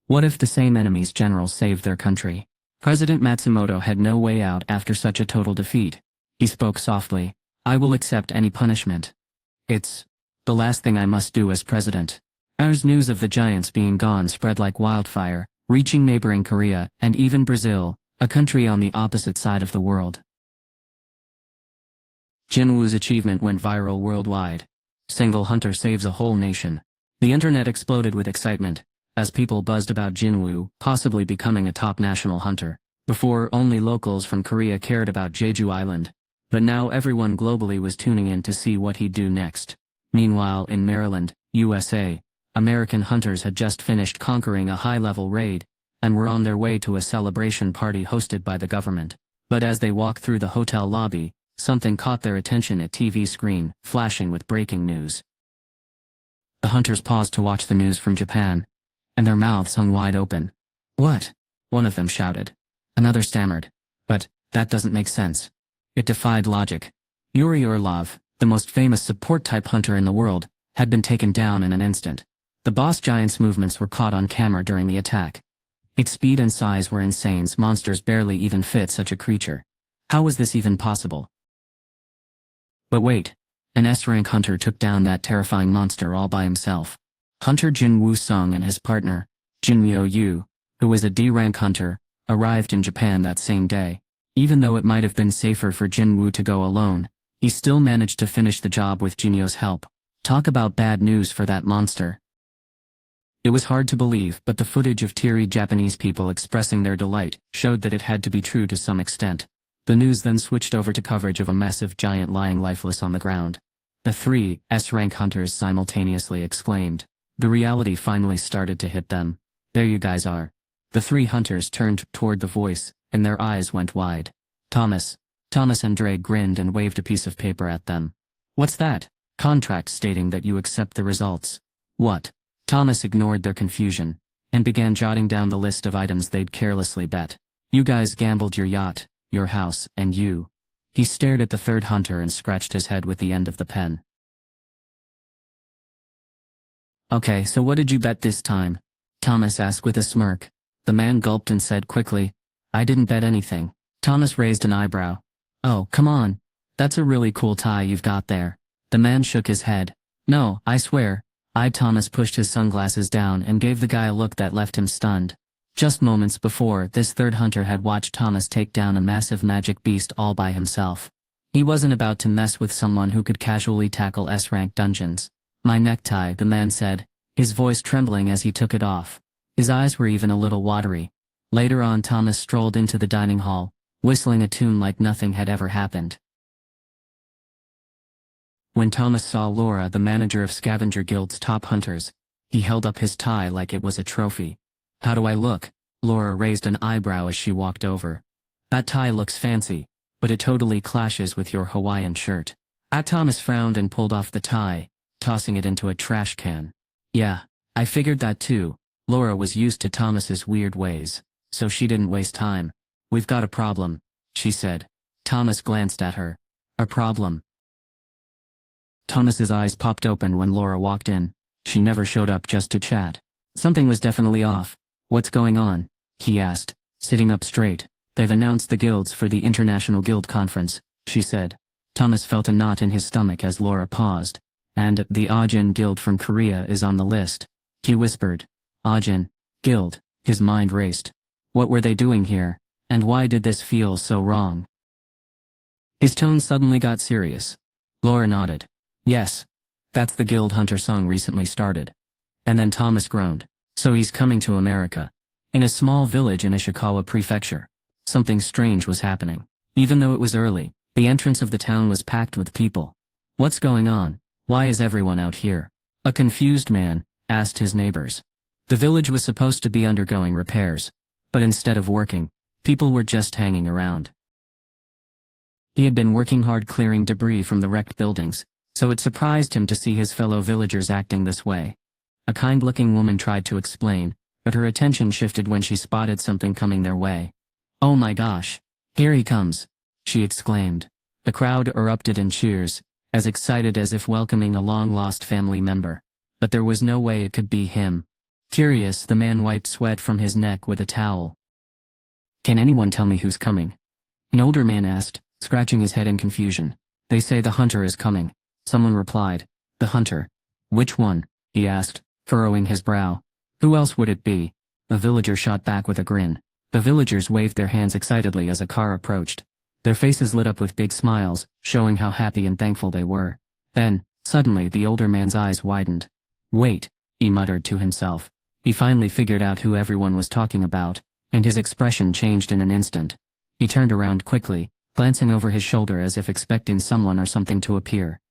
What if the same enemy's generals saved their country? President Matsumoto had no way out after such a total defeat. He spoke softly. I will accept any punishment. It's the last thing I must do as president. As news of the giants being gone spread like wildfire, reaching neighboring Korea and even Brazil, a country on the opposite side of the world. Jin-Woo's achievement went viral worldwide. Single hunter saves a whole nation. The internet exploded with excitement, as people buzzed about Jin-Woo possibly becoming a top national hunter. Before, only locals from Korea cared about Jeju Island, but now everyone globally was tuning in to see what he'd do next. Meanwhile, in Maryland, USA, American hunters had just finished conquering a high-level raid, and were on their way to a celebration party hosted by the government. But as they walked through the hotel lobby, something caught their attention at TV screen, flashing with breaking news. The hunters paused to watch the news from Japan, and their mouths hung wide open. What? One of them shouted. Another stammered. But that doesn't make sense. It defied logic. Yuri Orlov, the most famous support-type hunter in the world, had been taken down in an instant. The boss giant's movements were caught on camera during the attack. Its speed and size were insane. Monsters barely even fit such a creature. How was this even possible? But wait. An S-rank hunter took down that terrifying monster all by himself. Hunter Jin-Woo Sung and his partner, Jin-Myo Yu, who was a D-rank hunter, arrived in Japan that same day. Even though it might have been safer for Jin-Woo to go alone, he still managed to finish the job with Jin-Myo's help. Talk about bad news for that monster. It was hard to believe, but the footage of teary Japanese people expressing their delight showed that it had to be true to some extent. The news then switched over to coverage of a massive giant lying lifeless on the ground. The three S-rank hunters simultaneously exclaimed. The reality finally started to hit them. There you guys are. The three hunters turned toward the voice, and their eyes went wide. Thomas and Dre grinned and waved a piece of paper at them. What's that? Contract stating that you accept the results. What? Thomas ignored their confusion, and began jotting down the list of items they'd carelessly bet. You guys gambled your yacht, your house, and you. He stared at the third hunter and scratched his head with the end of the pen. Okay, so what did you bet this time? Thomas asked with a smirk. The man gulped and said quickly, I didn't bet anything. Thomas raised an eyebrow. Oh, come on. That's a really cool tie you've got there. The man shook his head. No, I swear. Thomas pushed his sunglasses down and gave the guy a look that left him stunned. Just moments before, this third hunter had watched Thomas take down a massive magic beast all by himself. He wasn't about to mess with someone who could casually tackle S-rank dungeons. My necktie, the man said, his voice trembling as he took it off. His eyes were even a little watery. Later on, Thomas strolled into the dining hall, whistling a tune like nothing had ever happened. When Thomas saw Laura, the manager of Scavenger Guild's top hunters, he held up his tie like it was a trophy. How do I look? Laura raised an eyebrow as she walked over. That tie looks fancy, but it totally clashes with your Hawaiian shirt. Thomas frowned and pulled off the tie, tossing it into a trash can. Yeah, I figured that too. Laura was used to Thomas's weird ways, so she didn't waste time. We've got a problem, she said. Thomas glanced at her. A problem? Thomas's eyes popped open when Laura walked in. She never showed up just to chat. Something was definitely off. What's going on? He asked, sitting up straight. They've announced the guilds for the International Guild Conference, she said. Thomas felt a knot in his stomach as Laura paused. And the Ajin Guild from Korea is on the list. He whispered. Ajin Guild. His mind raced. What were they doing here? And why did this feel so wrong? His tone suddenly got serious. Laura nodded. Yes. That's the guild Hunter Sung recently started. And then Thomas groaned. So he's coming to America. In a small village in Ishikawa Prefecture. Something strange was happening. Even though it was early, the entrance of the town was packed with people. What's going on? Why is everyone out here? A confused man asked his neighbors. The village was supposed to be undergoing repairs, but instead of working, people were just hanging around. He had been working hard clearing debris from the wrecked buildings, so it surprised him to see his fellow villagers acting this way. A kind-looking woman tried to explain, but her attention shifted when she spotted something coming their way. Oh my gosh! Here he comes! She exclaimed. The crowd erupted in cheers, as excited as if welcoming a long-lost family member. But there was no way it could be him. Curious, the man wiped sweat from his neck with a towel. Can anyone tell me who's coming? An older man asked, scratching his head in confusion. They say the hunter is coming. Someone replied. The hunter? Which one? He asked, furrowing his brow. Who else would it be? The villager shot back with a grin. The villagers waved their hands excitedly as a car approached. Their faces lit up with big smiles, showing how happy and thankful they were. Then, suddenly the older man's eyes widened. Wait, he muttered to himself. He finally figured out who everyone was talking about, and his expression changed in an instant. He turned around quickly, glancing over his shoulder as if expecting someone or something to appear.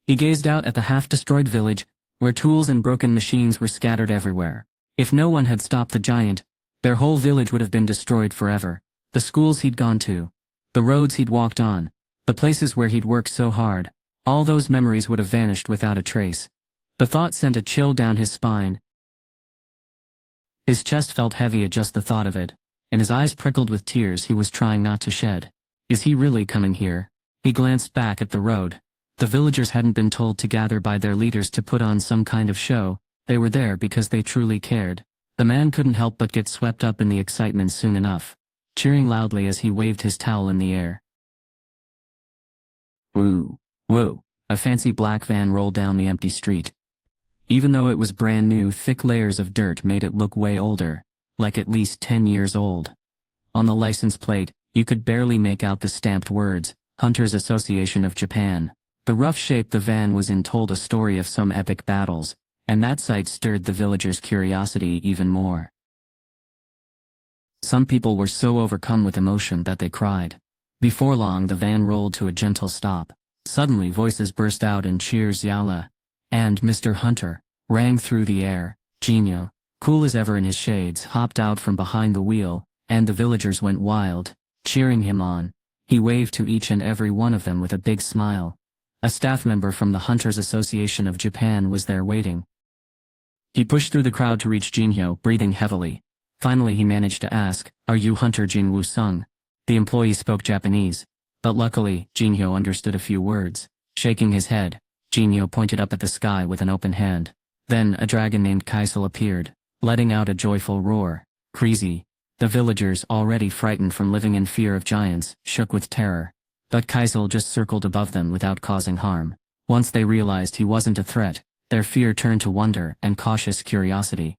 He gazed out at the half-destroyed village, where tools and broken machines were scattered everywhere. If no one had stopped the giant, their whole village would have been destroyed forever. The schools he'd gone to, the roads he'd walked on, the places where he'd worked so hard, all those memories would have vanished without a trace. The thought sent a chill down his spine. His chest felt heavy at just the thought of it, and his eyes prickled with tears he was trying not to shed. Is he really coming here? He glanced back at the road. The villagers hadn't been told to gather by their leaders to put on some kind of show. They were there because they truly cared. The man couldn't help but get swept up in the excitement soon enough, cheering loudly as he waved his towel in the air. Woo, woo, a fancy black van rolled down the empty street. Even though it was brand new, thick layers of dirt made it look way older, like at least 10 years old. On the license plate, you could barely make out the stamped words, Hunters Association of Japan. The rough shape the van was in told a story of some epic battles, and that sight stirred the villagers' curiosity even more. Some people were so overcome with emotion that they cried. Before long the van rolled to a gentle stop. Suddenly voices burst out in cheers. Yala and Mr. Hunter rang through the air. Jin-Woo, cool as ever in his shades, hopped out from behind the wheel, and the villagers went wild, cheering him on. He waved to each and every one of them with a big smile. A staff member from the Hunters Association of Japan was there waiting. He pushed through the crowd to reach Jin-Woo, breathing heavily. Finally he managed to ask, "Are you Hunter Jin-Woo-sung?" The employee spoke Japanese, but luckily, Jin-Woo understood a few words. Shaking his head, Jin-Woo pointed up at the sky with an open hand. Then a dragon named Kaisel appeared, letting out a joyful roar. Crazy. The villagers, already frightened from living in fear of giants, shook with terror. But Kaisel just circled above them without causing harm. Once they realized he wasn't a threat, their fear turned to wonder and cautious curiosity.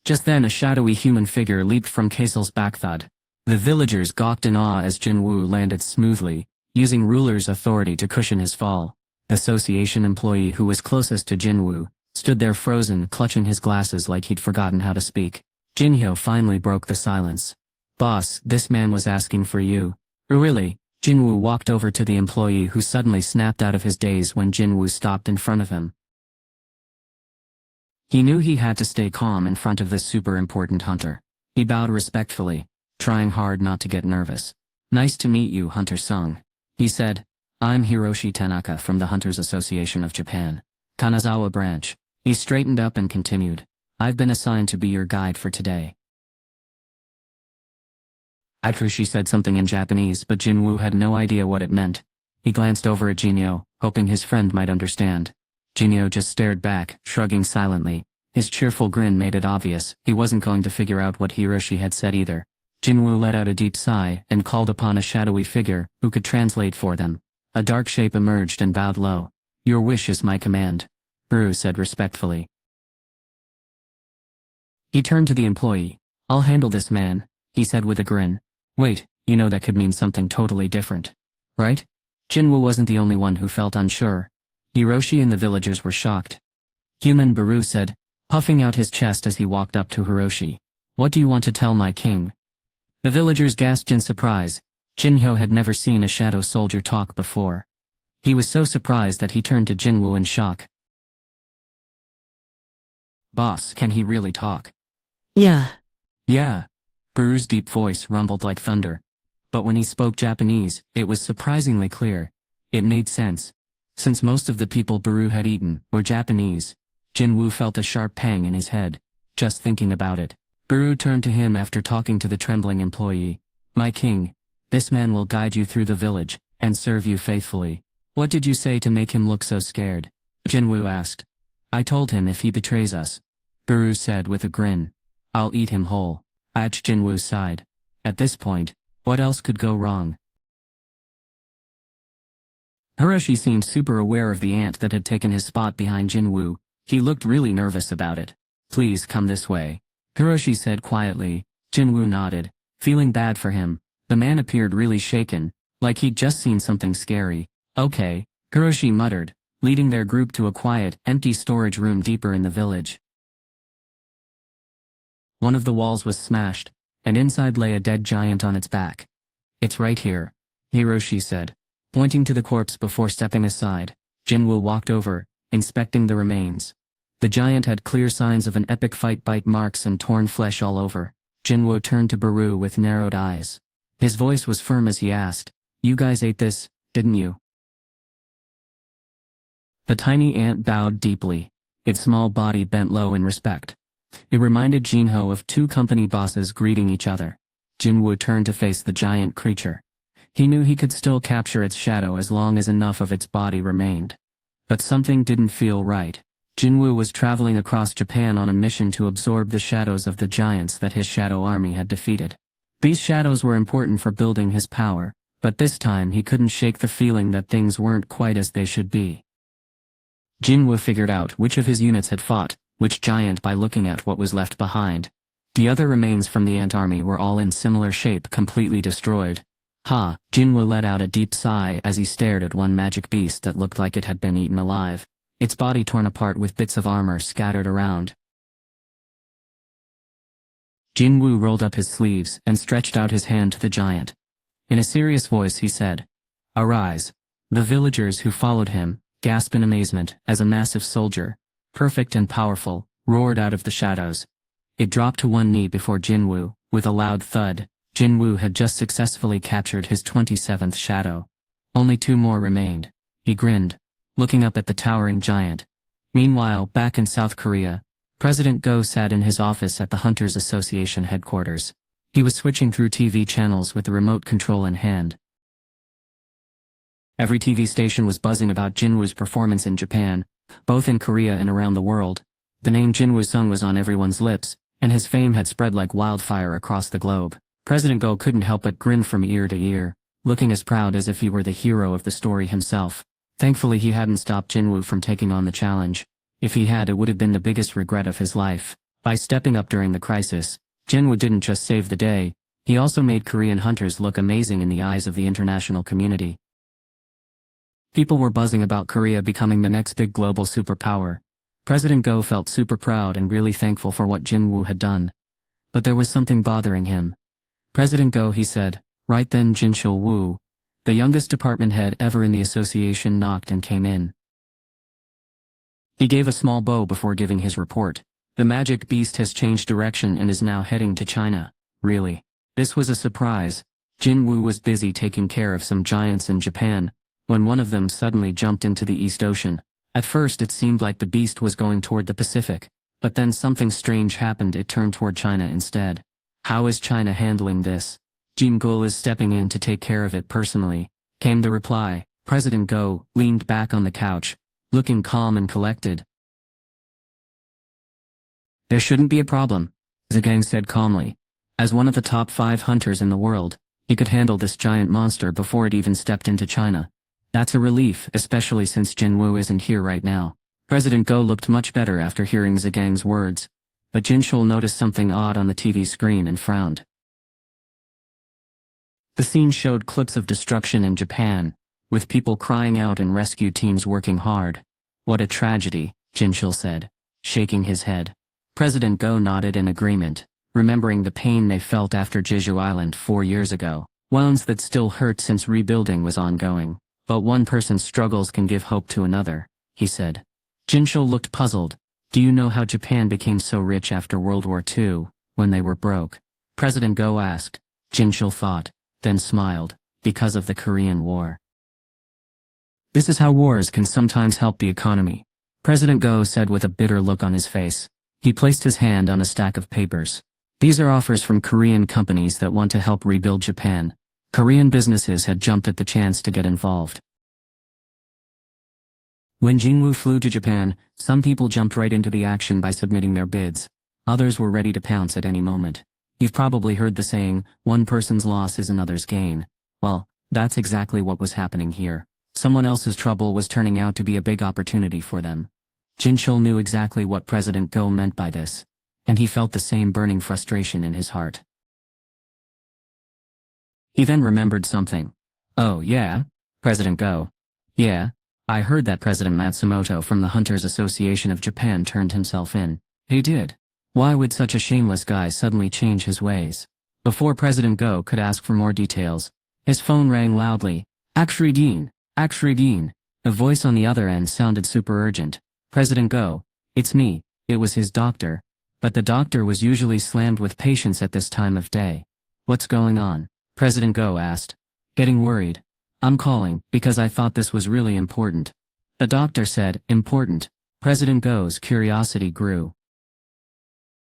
Just then a shadowy human figure leaped from Kaisel's back. Thud. The villagers gawked in awe as Jin-Woo landed smoothly, using ruler's authority to cushion his fall. The association employee who was closest to Jin-Woo stood there frozen, clutching his glasses like he'd forgotten how to speak. Jin-Woo finally broke the silence. "Boss, this man was asking for you." "Really?" Jin-Woo walked over to the employee who suddenly snapped out of his daze when Jin-Woo stopped in front of him. He knew he had to stay calm in front of this super important hunter. He bowed respectfully, trying hard not to get nervous. "Nice to meet you, Hunter-sung," he said. "I'm Hiroshi Tanaka from the Hunters Association of Japan, Kanazawa branch." He straightened up and continued, "I've been assigned to be your guide for today." Hiroshi said something in Japanese, but Jin-Woo had no idea what it meant. He glanced over at Jin-Woo, hoping his friend might understand. Jin-Woo just stared back, shrugging silently. His cheerful grin made it obvious he wasn't going to figure out what Hiroshi had said either. Jin-Woo let out a deep sigh and called upon a shadowy figure who could translate for them. A dark shape emerged and bowed low. "Your wish is my command," Bru said respectfully. He turned to the employee. "I'll handle this man," he said with a grin. "Wait, you know that could mean something totally different, right?" Jin-Woo wasn't the only one who felt unsure. Hiroshi and the villagers were shocked. "Human," Bru said, puffing out his chest as he walked up to Hiroshi. "What do you want to tell my king?" The villagers gasped in surprise. Jin-Woo had never seen a shadow soldier talk before. He was so surprised that he turned to Jin-Woo in shock. "Boss, can he really talk?" Yeah. "Yeah." Bru's deep voice rumbled like thunder. But when he spoke Japanese, it was surprisingly clear. It made sense. Since most of the people Bru had eaten were Japanese, Jin-Woo felt a sharp pang in his head, just thinking about it. Bru turned to him after talking to the trembling employee. "My king, this man will guide you through the village, and serve you faithfully." "What did you say to make him look so scared?" Jin-Woo asked. I told him if he betrays us. Baru said with a grin. I'll eat him whole. Jin-Woo sighed. At this point, what else could go wrong? Hiroshi seemed super aware of the ant that had taken his spot behind Jin-Woo. He looked really nervous about it. Please come this way, Hiroshi said quietly. Jin-Woo nodded, feeling bad for him. The man appeared really shaken, like he'd just seen something scary. Okay, Hiroshi muttered, leading their group to a quiet, empty storage room deeper in the village. One of the walls was smashed, and inside lay a dead giant on its back. It's right here, Hiroshi said, pointing to the corpse before stepping aside. Jin-Woo walked over, inspecting the remains. The giant had clear signs of an epic fight, bite marks and torn flesh all over. Jin-Woo turned to Baru with narrowed eyes. His voice was firm as he asked, "You guys ate this, didn't you?" The tiny ant bowed deeply. Its small body bent low in respect. It reminded Jin-Ho of two company bosses greeting each other. Jin-Woo turned to face the giant creature. He knew he could still capture its shadow as long as enough of its body remained. But something didn't feel right. Jin-Woo was traveling across Japan on a mission to absorb the shadows of the giants that his shadow army had defeated. These shadows were important for building his power, but this time he couldn't shake the feeling that things weren't quite as they should be. Jin-Woo figured out which of his units had fought which giant by looking at what was left behind. The other remains from the ant army were all in similar shape, completely destroyed. Jin-Woo let out a deep sigh as he stared at one magic beast that looked like it had been eaten alive, its body torn apart with bits of armor scattered around. Jin-Woo rolled up his sleeves and stretched out his hand to the giant. In a serious voice he said, "Arise." The villagers who followed him gasped in amazement as a massive soldier, perfect and powerful, roared out of the shadows. It dropped to one knee before Jin-Woo, with a loud thud. Jin-Woo had just successfully captured his 27th shadow. Only 2 more remained. He grinned, looking up at the towering giant. Meanwhile, back in South Korea, President Go sat in his office at the Hunters Association headquarters. He was switching through TV channels with the remote control in hand. Every TV station was buzzing about Jin-Woo's performance in Japan, both in Korea and around the world. The name Jin-Woo Sung was on everyone's lips, and his fame had spread like wildfire across the globe. President Go couldn't help but grin from ear to ear, looking as proud as if he were the hero of the story himself. Thankfully he hadn't stopped Jin-Woo from taking on the challenge. If he had, it would have been the biggest regret of his life. By stepping up during the crisis, Jin-Woo didn't just save the day, he also made Korean hunters look amazing in the eyes of the international community. People were buzzing about Korea becoming the next big global superpower. President Go felt super proud and really thankful for what Jin-Woo had done. But there was something bothering him. "President Go," he said. Right then Jin-Woo, the youngest department head ever in the association, knocked and came in. He gave a small bow before giving his report. "The magic beast has changed direction and is now heading to China." Really? This was a surprise. Jin-Woo was busy taking care of some giants in Japan, when one of them suddenly jumped into the East Ocean. At first it seemed like the beast was going toward the Pacific, but then something strange happened. It turned toward China instead. "How is China handling this?" "Jin-Gul is stepping in to take care of it personally," came the reply. President Go leaned back on the couch, looking calm and collected. "There shouldn't be a problem," Chugong said calmly. As one of the top 5 hunters in the world, he could handle this giant monster before it even stepped into China. That's a relief, especially since Jin-Woo isn't here right now. President Go looked much better after hearing Chugong's words, but Jin-Chul noticed something odd on the TV screen and frowned. The scene showed clips of destruction in Japan, with people crying out and rescue teams working hard. "What a tragedy," Jin-Chul said, shaking his head. President Go nodded in agreement, remembering the pain they felt after Jeju Island 4 years ago. Wounds that still hurt since rebuilding was ongoing. "But one person's struggles can give hope to another," he said. Jin-Chul looked puzzled. "Do you know how Japan became so rich after World War II, when they were broke?" President Go asked. Jin-Chul thought, then smiled. "Because of the Korean War. This is how wars can sometimes help the economy," President Go said with a bitter look on his face. He placed his hand on a stack of papers. "These are offers from Korean companies that want to help rebuild Japan." Korean businesses had jumped at the chance to get involved. When Jin-Woo flew to Japan, some people jumped right into the action by submitting their bids. Others were ready to pounce at any moment. You've probably heard the saying, one person's loss is another's gain. Well, that's exactly what was happening here. Someone else's trouble was turning out to be a big opportunity for them. Jin-Chul knew exactly what President Go meant by this, and he felt the same burning frustration in his heart. He then remembered something. Oh yeah? President Go. Yeah, I heard that President Matsumoto from the Hunters Association of Japan turned himself in. He did. Why would such a shameless guy suddenly change his ways? Before President Go could ask for more details, his phone rang loudly. Akshrideen, Akshrideen. A voice on the other end sounded super urgent. President Go, it's me. It was his doctor. But the doctor was usually slammed with patients at this time of day. What's going on? President Go asked. Getting worried. I'm calling because I thought this was really important. The doctor said, important. President Go's curiosity grew.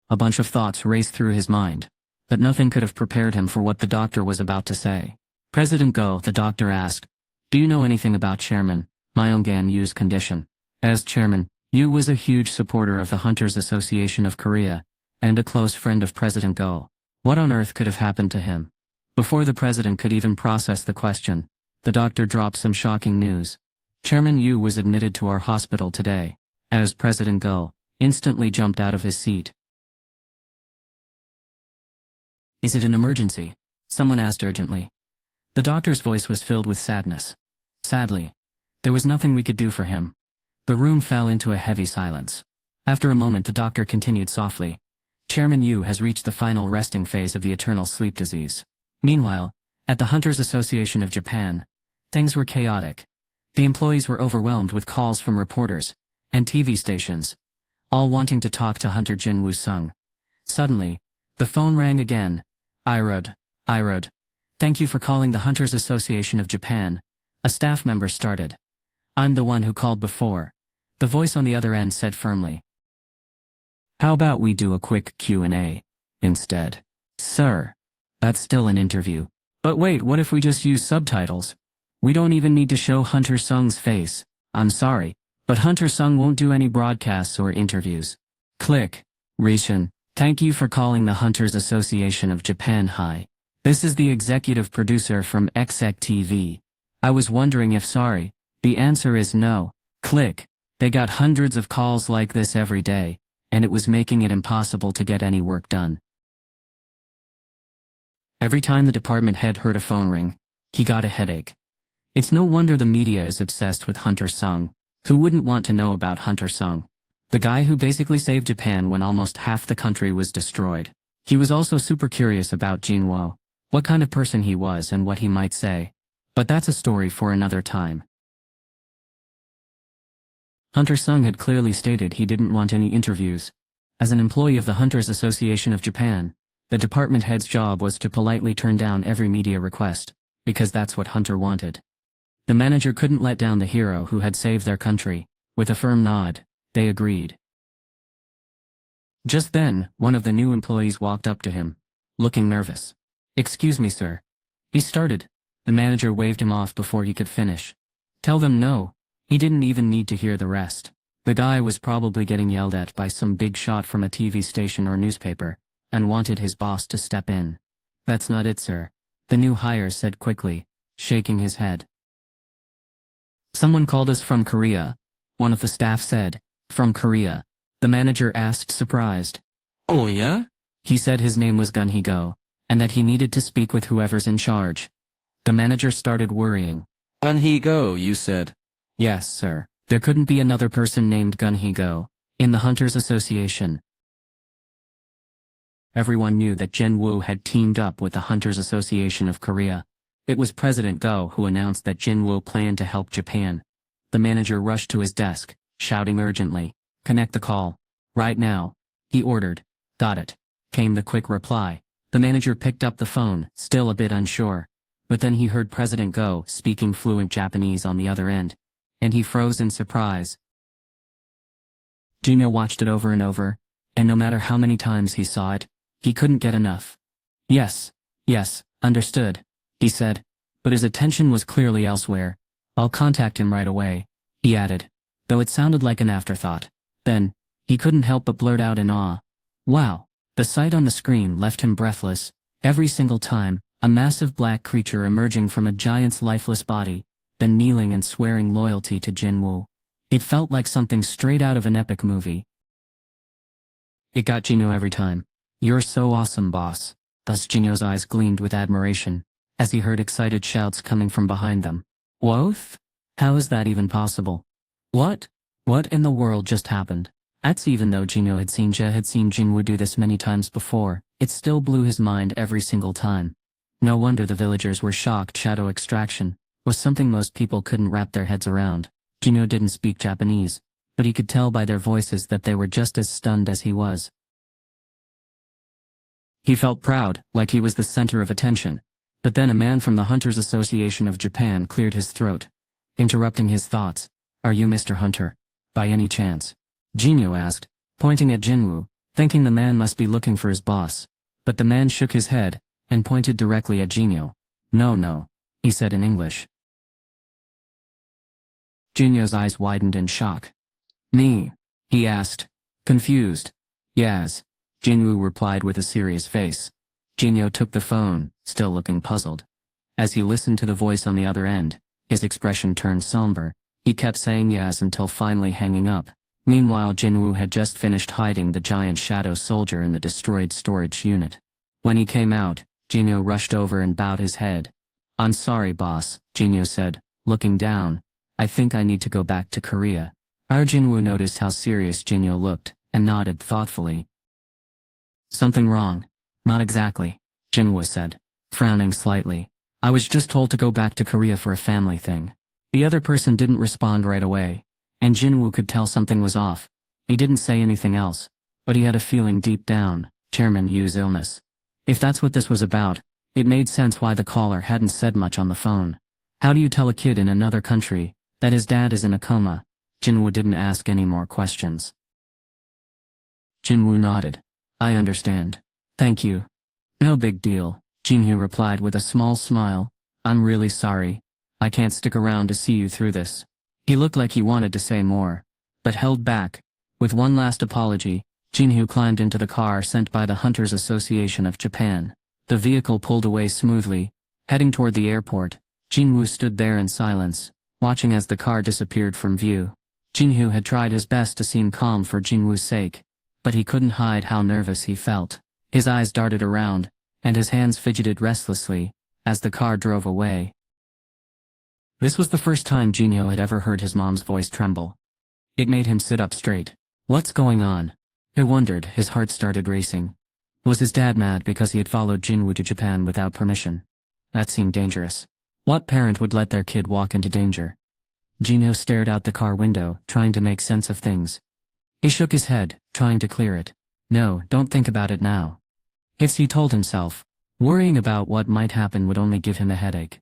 A bunch of thoughts raced through his mind, but nothing could have prepared him for what the doctor was about to say. President Go, the doctor asked, do you know anything about Chairman Myung-gan Yu's condition? As chairman, Yu was a huge supporter of the Hunters Association of Korea, and a close friend of President Go. What on earth could have happened to him? Before the president could even process the question, the doctor dropped some shocking news. Chairman Yu was admitted to our hospital today. As President Go instantly jumped out of his seat. Is it an emergency? Someone asked urgently. The doctor's voice was filled with sadness. Sadly, there was nothing we could do for him. The room fell into a heavy silence. After a moment the doctor continued softly. Chairman Yu has reached the final resting phase of the eternal sleep disease. Meanwhile, at the Hunters Association of Japan, things were chaotic. The employees were overwhelmed with calls from reporters and TV stations, all wanting to talk to Hunter Jin-Woo Sung. Suddenly, the phone rang again. Irod, thank you for calling the Hunters Association of Japan. A staff member started. I'm the one who called before. The voice on the other end said firmly. How about we do a quick Q&A instead? Sir, that's still an interview. But wait, what if we just use subtitles? We don't even need to show Hunter Sung's face. I'm sorry, but Hunter Sung won't do any broadcasts or interviews. Click. Rishin, thank you for calling the Hunters Association of Japan. Hi. This is the executive producer from Exec TV. I was wondering if sorry. The answer is no. Click. They got hundreds of calls like this every day, and it was making it impossible to get any work done. Every time the department head heard a phone ring, he got a headache. It's no wonder the media is obsessed with Hunter Sung. Who wouldn't want to know about Hunter Sung? The guy who basically saved Japan when almost half the country was destroyed. He was also super curious about Jin-Woo, what kind of person he was and what he might say. But that's a story for another time. Hunter Sung had clearly stated he didn't want any interviews. As an employee of the Hunters Association of Japan, the department head's job was to politely turn down every media request, because that's what Hunter wanted. The manager couldn't let down the hero who had saved their country. With a firm nod, they agreed. Just then, one of the new employees walked up to him, looking nervous. Excuse me, sir. He started. The manager waved him off before he could finish. Tell them no. He didn't even need to hear the rest. The guy was probably getting yelled at by some big shot from a TV station or newspaper, and wanted his boss to step in. That's not it, sir. The new hire said quickly, shaking his head. Someone called us from Korea. One of the staff said, from Korea. The manager asked, surprised. Oh yeah? He said his name was Gun Hee-go, and that he needed to speak with whoever's in charge. The manager started worrying. Gun Hee-go, you said? Yes, sir. There couldn't be another person named Gun Hee-go in the Hunters Association. Everyone knew that Jin-Woo had teamed up with the Hunters Association of Korea. It was President Go who announced that Jin-Woo planned to help Japan. The manager rushed to his desk, shouting urgently, "Connect the call. Right now," he ordered. "Got it," came the quick reply. The manager picked up the phone, still a bit unsure. But then he heard President Go speaking fluent Japanese on the other end, and he froze in surprise. Jin-Woo watched it over and over, and no matter how many times he saw it, he couldn't get enough. Yes, understood," he said, but his attention was clearly elsewhere. "I'll contact him right away," he added. though it sounded like an afterthought. Then, he couldn't help but blurt out in awe. Wow! The sight on the screen left him breathless. Every single time, a massive black creature emerging from a giant's lifeless body, then kneeling and swearing loyalty to Jin-Woo. It felt like something straight out of an epic movie. It got Jin-Woo every time. "You're so awesome, boss." Thus Jin-Woo's eyes gleamed with admiration, as he heard excited shouts coming from behind them. "What? How is that even possible? What? What in the world just happened?" That's even though Jin-Woo had seen Jin-Woo do this many times before, it still blew his mind every single time. No wonder the villagers were shocked. Shadow extraction was something most people couldn't wrap their heads around. Jin-Woo didn't speak Japanese, but he could tell by their voices that they were just as stunned as he was. He felt proud, like he was the center of attention. But then a man from the Hunters Association of Japan cleared his throat, interrupting his thoughts. "Are you Mr. Hunter, by any chance?" Jin-Woo asked, pointing at Jin-Woo, thinking the man must be looking for his boss. But the man shook his head, and pointed directly at Jin-Woo. No, he said in English. Jin-Woo's eyes widened in shock. "Me?" he asked, confused. "Yes," Jin-Woo replied with a serious face. Jin-Woo took the phone, still looking puzzled. As he listened to the voice on the other end, his expression turned somber. He kept saying yes until finally hanging up. Meanwhile, Jin-Woo had just finished hiding the giant shadow soldier in the destroyed storage unit. When he came out, Jin-Woo rushed over and bowed his head. "I'm sorry, boss," Jin-Woo said, looking down. "I think I need to go back to Korea." Jin-Woo noticed how serious Jin-Woo looked, and nodded thoughtfully. "Something wrong?" "Not exactly," Jin-Woo said, frowning slightly. "I was just told to go back to Korea for a family thing." The other person didn't respond right away, and Jin-Woo could tell something was off. He didn't say anything else, but he had a feeling deep down, Chairman Yu's illness. If that's what this was about, it made sense why the caller hadn't said much on the phone. How do you tell a kid in another country that his dad is in a coma? Jin-Woo didn't ask any more questions. Jin-Woo nodded. "I understand. Thank you." "No big deal," Jin-Woo replied with a small smile. "I'm really sorry. I can't stick around to see you through this." He looked like he wanted to say more, but held back. With one last apology, Jin-Woo climbed into the car sent by the Hunters Association of Japan. The vehicle pulled away smoothly, heading toward the airport. Jin-Woo stood there in silence, watching as the car disappeared from view. Jin-Woo had tried his best to seem calm for Jin-Woo's sake, but he couldn't hide how nervous he felt. His eyes darted around, and his hands fidgeted restlessly, as the car drove away. This was the first time Jin-Woo had ever heard his mom's voice tremble. It made him sit up straight. What's going on? He wondered. His heart started racing. Was his dad mad because he had followed Jin-Woo to Japan without permission? That seemed dangerous. What parent would let their kid walk into danger? Jin-Woo stared out the car window, trying to make sense of things. He shook his head, trying to clear it. No, don't think about it now. He told himself. Worrying about what might happen would only give him a headache.